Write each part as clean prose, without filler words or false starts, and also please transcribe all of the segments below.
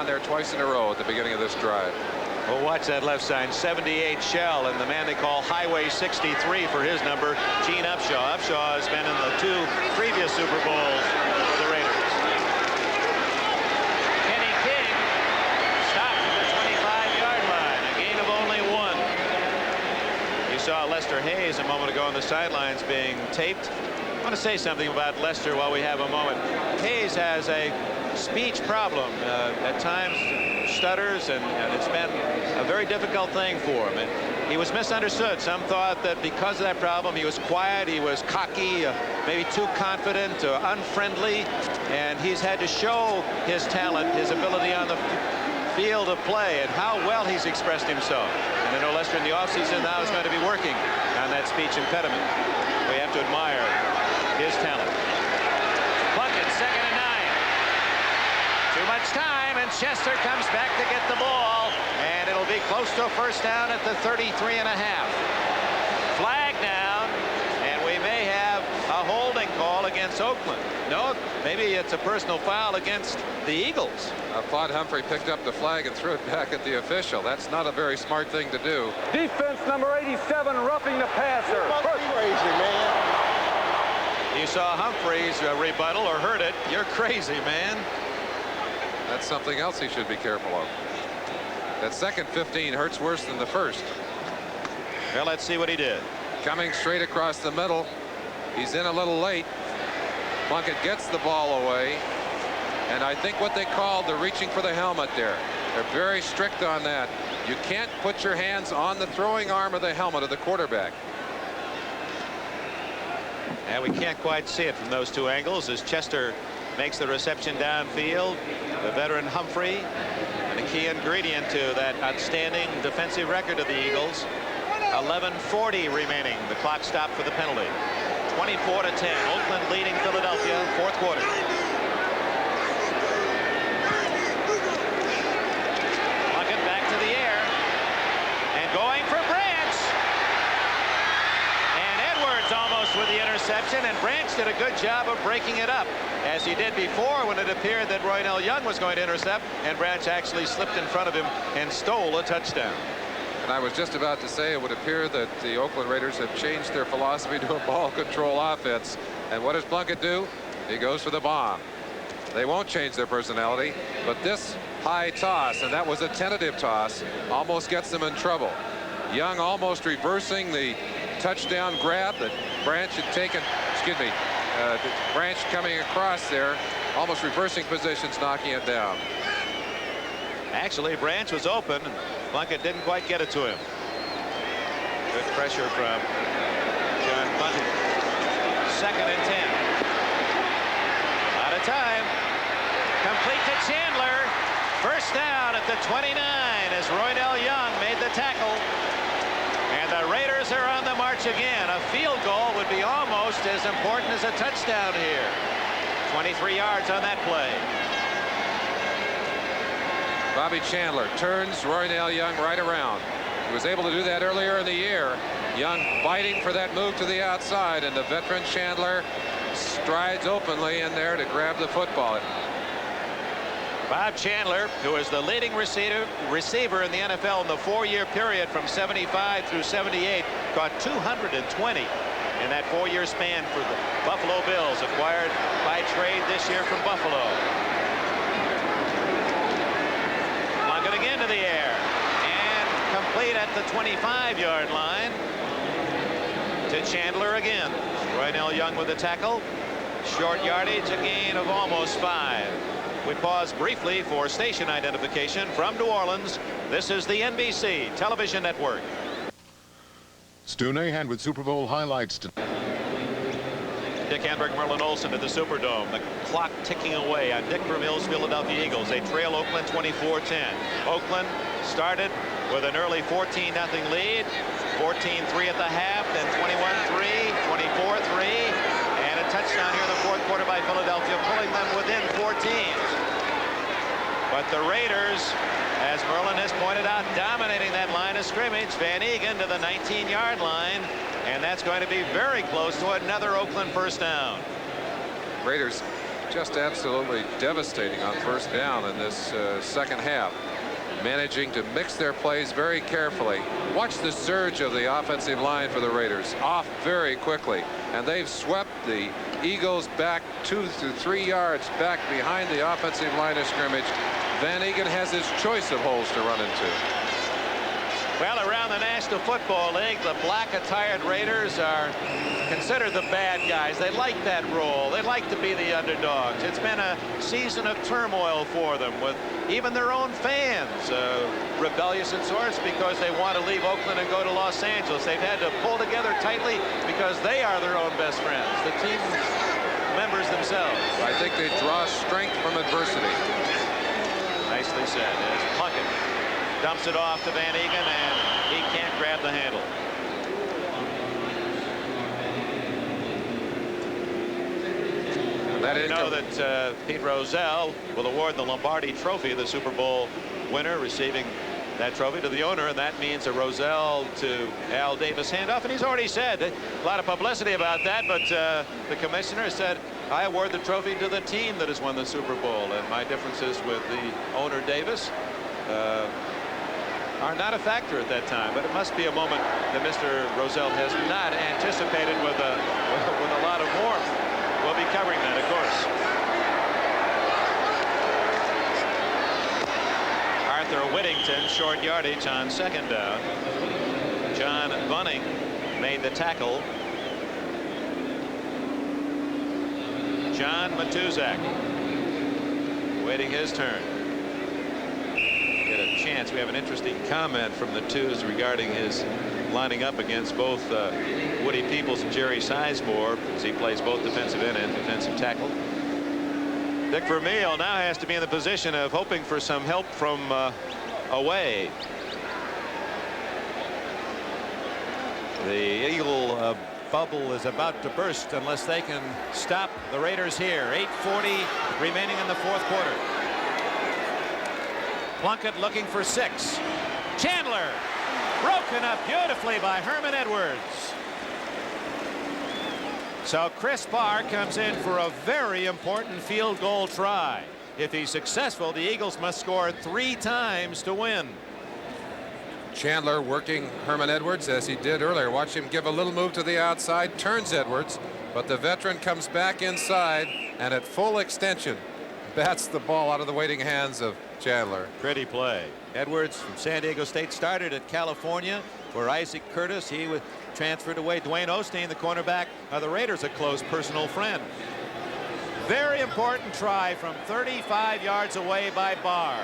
on there twice in a row at the beginning of this drive. Well, watch that left side, 78 Shell, and the man they call Highway 63 for his number, Gene Upshaw. Upshaw has been in the 2 previous Super Bowls for the Raiders. Kenny King stopped at the 25-yard line, a gain of only 1. You saw Lester Hayes a moment ago on the sidelines being taped. I want to say something about Lester while we have a moment. Hayes has a speech problem, at times stutters, and it's been a very difficult thing for him. And he was misunderstood. Some thought that because of that problem he was quiet, he was cocky, maybe too confident, unfriendly, and he's had to show his talent, his ability on the field of play, and how well he's expressed himself. And I know Lester in the offseason now is going to be working on that speech impediment. We have to admire his talent. Plunkett, 2nd and 9. Too much time, and Chester comes back to get the ball, and it'll be close to a first down at the 33.5. Flag down, and we may have a holding call against Oakland. No, maybe it's a personal foul against the Eagles. Claude Humphrey picked up the flag and threw it back at the official. That's not a very smart thing to do. Defense number 87 roughing the passer. Crazy, man. You saw Humphrey's rebuttal, or heard it. You're crazy, man. That's something else he should be careful of. That second 15 hurts worse than the first. Well, let's see what he did. Coming straight across the middle. He's in a little late. Plunkett gets the ball away. And I think what they called the reaching for the helmet there. They're very strict on that. You can't put your hands on the throwing arm of the helmet of the quarterback. And we can't quite see it from those 2 angles as Chester makes the reception downfield. The veteran Humphrey, and a key ingredient to that outstanding defensive record of the Eagles. 11:40 remaining. The clock stopped for the penalty. 24-10. Oakland leading Philadelphia, 4th quarter. Plunkett back to the air, and going for Branch. And Edwards almost with the interception, and Branch did a good job of breaking it up, as he did before when it appeared that Roynell Young was going to intercept, and Branch actually slipped in front of him and stole a touchdown. And I was just about to say it would appear that the Oakland Raiders have changed their philosophy to a ball control offense. And what does Plunkett do? He goes for the bomb. They won't change their personality, but this high toss, and that was a tentative toss, almost gets them in trouble. Young almost reversing the touchdown grab that Branch had taken. Excuse me. Branch coming across there, almost reversing positions, knocking it down. Actually, Branch was open. Plunkett didn't quite get it to him. Good pressure from John Bunting. 2nd and 10. Out of time. Complete to Chandler. First down at the 29 as Roynell Young made the tackle. And the Raiders are on the march again. A field goal would be almost as important as a touchdown here. 23 yards on that play. Bobby Chandler turns Roynell Young right around. He was able to do that earlier in the year. Young fighting for that move to the outside, and the veteran Chandler strides openly in there to grab the football. Bob Chandler, who is the leading receiver in the NFL in the 4-year period from 75 through 78, caught 220 in that 4-year span for the Buffalo Bills, acquired by trade this year from Buffalo. Plunkett again to the air, and complete at the 25-yard line to Chandler again. Roynell Young with the tackle. Short yardage, a gain of almost 5. We pause briefly for station identification from New Orleans. This is the NBC television network. Stu Nahan with Super Bowl highlights tonight. Dick Enberg, Merlin Olsen at the Superdome. The clock ticking away on Dick Vermille's Philadelphia Eagles. They trail Oakland 24-10. Oakland started with an early 14-0 lead. 14-3 at the half, then 21-3, 24-3, and a touchdown here in the 4th quarter by Philadelphia, pulling them within 14. But the Raiders, as Merlin has pointed out, dominating that line of scrimmage. Van Egan to the 19-yard line, and that's going to be very close to another Oakland first down. Raiders just absolutely devastating on first down in this second half. Managing to mix their plays very carefully. Watch the surge of the offensive line for the Raiders. Off very quickly. And they've swept the Eagles back 2 to 3 yards back behind the offensive line of scrimmage. Van Egan has his choice of holes to run into. Well, around the National Football League, the black-attired Raiders are considered the bad guys. They like that role. They like to be the underdogs. It's been a season of turmoil for them, with even their own fans rebellious in sorts because they want to leave Oakland and go to Los Angeles. They've had to pull together tightly because they are their own best friends, the team members themselves. I think they draw strength from adversity. Nicely said. As Plunkett dumps it off to Van Egan, and he can't grab the handle. You know that Pete Rozelle will award the Lombardi Trophy, the Super Bowl winner, receiving that trophy to the owner, and that means a Rozelle to Al Davis handoff. And he's already said a lot of publicity about that, but the commissioner said, I award the trophy to the team that has won the Super Bowl, and my differences with the owner Davis are not a factor at that time. But it must be a moment that Mr. Rozelle has not anticipated with a lot of warmth. We'll be covering that, of course. Arthur Whittington, short yardage on second down. John Bunning made the tackle. John Matuzak waiting his turn. Get a chance. We have an interesting comment from the twos regarding his lining up against both Woody Peoples and Jerry Sizemore, as he plays both defensive end and defensive tackle. Dick Vermeil now has to be in the position of hoping for some help from away. The Eagle bubble is about to burst unless they can stop the Raiders here. 8:40 remaining in the fourth quarter. Plunkett looking for 6. Chandler broken up beautifully by Herman Edwards. So Chris Barr comes in for a very important field goal try. If he's successful, the Eagles must score 3 times to win. Chandler working Herman Edwards as he did earlier. Watch him give a little move to the outside, turns Edwards, but the veteran comes back inside and at full extension bats the ball out of the waiting hands of Chandler. Pretty play. Edwards from San Diego State started at California where Isaac Curtis, he was transferred away. Dwayne Osteen, the cornerback of the Raiders, a close personal friend. Very important try from 35 yards away by Barr.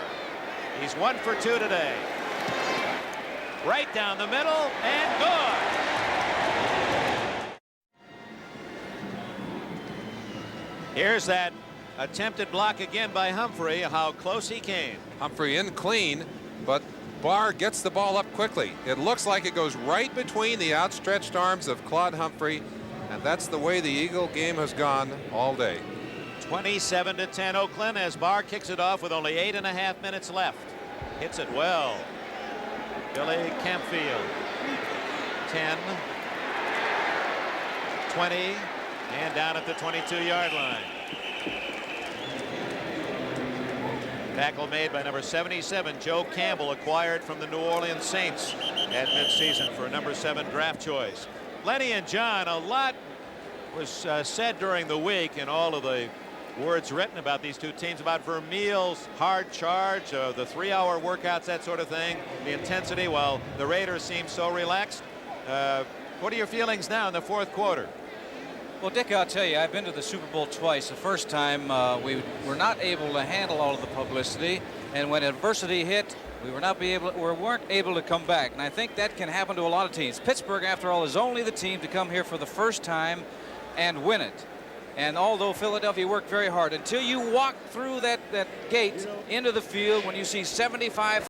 He's 1 for 2 today. Right down the middle and good. Here's that attempted block again by Humphrey. How close he came. Humphrey in clean, but Barr gets the ball up quickly. It looks like it goes right between the outstretched arms of Claude Humphrey, and that's the way the Eagle game has gone all day. 27-10 Oakland as Barr kicks it off with only 8.5 minutes left. Hits it well. Billy Campfield. 10, 20, and down at the 22-yard line. Tackle made by number 77, Joe Campbell, acquired from the New Orleans Saints at midseason for a number 7 draft choice. Lenny and John, a lot was said during the week in all of the words written about these two teams about Vermeil's hard charge, the 3-hour workouts, that sort of thing, the intensity, while the Raiders seem so relaxed. What are your feelings now in the fourth quarter? Well, Dick, I'll tell you, I've been to the Super Bowl twice. The first time we were not able to handle all of the publicity, and when adversity hit, we weren't able to come back. And I think that can happen to a lot of teams. Pittsburgh, after all, is only the team to come here for the first time and win it. And although Philadelphia worked very hard, until you walk through that gate into the field, when you see 75